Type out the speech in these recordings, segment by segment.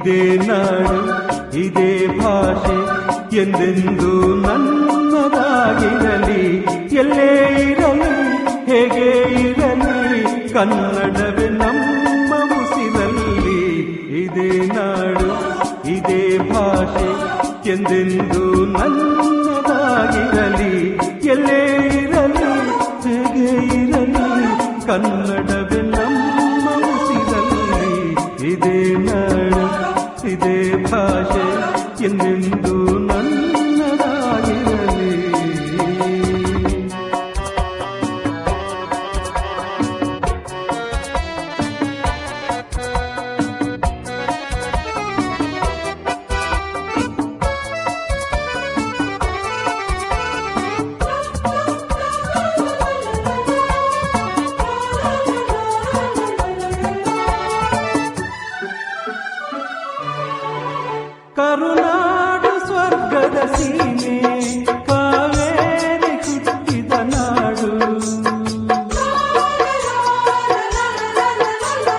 ಇದೇ ನಾಡು ಇದೇ ಭಾಷೆ ಎಂದೆಂದು ನನ್ನದಾಗಿರಲಿ. ಎಲ್ಲೇ ಇರಲಿ ಹೇಗೆ ಇರಲಿ ಕನ್ನಡವೇ ನಮ್ಮ ಉಸಿರಲ್ಲಿ. ಇದೇ ನಾಡು ಇದೇ ಭಾಷೆ ಎಂದೆಂದು ನನ್ನದಾಗಿರಲಿ. ಎಲ್ಲೇ ಇರಲಿ ಹೇಗೆ ಇರಲಿ ಕನ್ನಡವೇ ನಮ್ಮ ಉಸಿರಲ್ಲಿ. ಇದೇ ನಾಡು ಇದೇ ಭಾಷೆ ಎಂದೆಂದು ನನ್ನದಾಗಿರಲಿ. ಕರುನಾಡು ಸ್ವರ್ಗದ ಸೀಮೆ ಕಾವೇರಿ ಹುಟ್ಟಿದ ನಾಡು.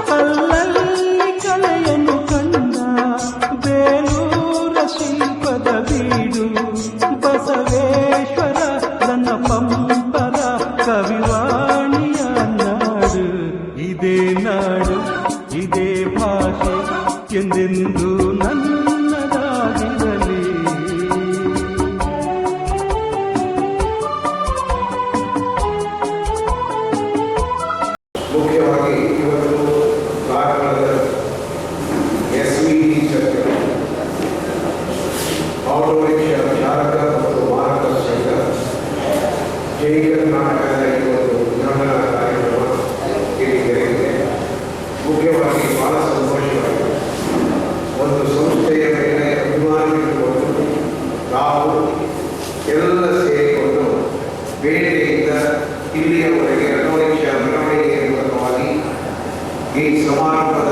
ಕಲ್ಲಲ್ಲಿ ಕಲೆಯನ್ನು ಕಂಡ ಬೇಲೂರ ಶಿಲ್ಪದ ಬೀಡು. ಬಸವೇಶ್ವರ ನನ್ನ ಪಂಪರ ಕವಿವಾಣಿಯ ನಾಡು. ಇದೇ ನಾಡು ಇದೇ ಭಾಷೆ ಎಂದೆಂದು ನನ್ನದಾಗಿರಲಿ. ಮುಖ್ಯವಾಗಿ ಇವತ್ತು ಕಾರ್ಕಳದ SVD ಚರ್ಚೆ ಆಟೋ ರಿಕ್ಷಾ ಚಾಲಕ ಮತ್ತು ಮಾರ್ಗದರ್ಶಕ ಜೈ ಕರ್ನಾಟಕದ ಇವತ್ತು ವಿಧಾನ ಕಾರ್ಯಕ್ರಮ ಇಲ್ಲಿ ಮುಖ್ಯವಾಗಿ ಬಹಳ ಸಂತೋಷವಾಗಿದೆ. ಒಂದು ಸಂಸ್ಥೆಯ ಮೇಲೆ ಅಭಿಮಾನ ಇಟ್ಟುಕೊಂಡು ನಾವು ಎಲ್ಲ ಸೇರಿಕೊಂಡು ಬೇಟೆಯಿಂದ ಇಲ್ಲಿಯವರೆಗೆ ಆಟೋ ರಿಕ್ಷಾ ಮೆರವಣಿಗೆಯ ಮೂಲಕವಾಗಿ ಈ ಸಮಾರಂಭದ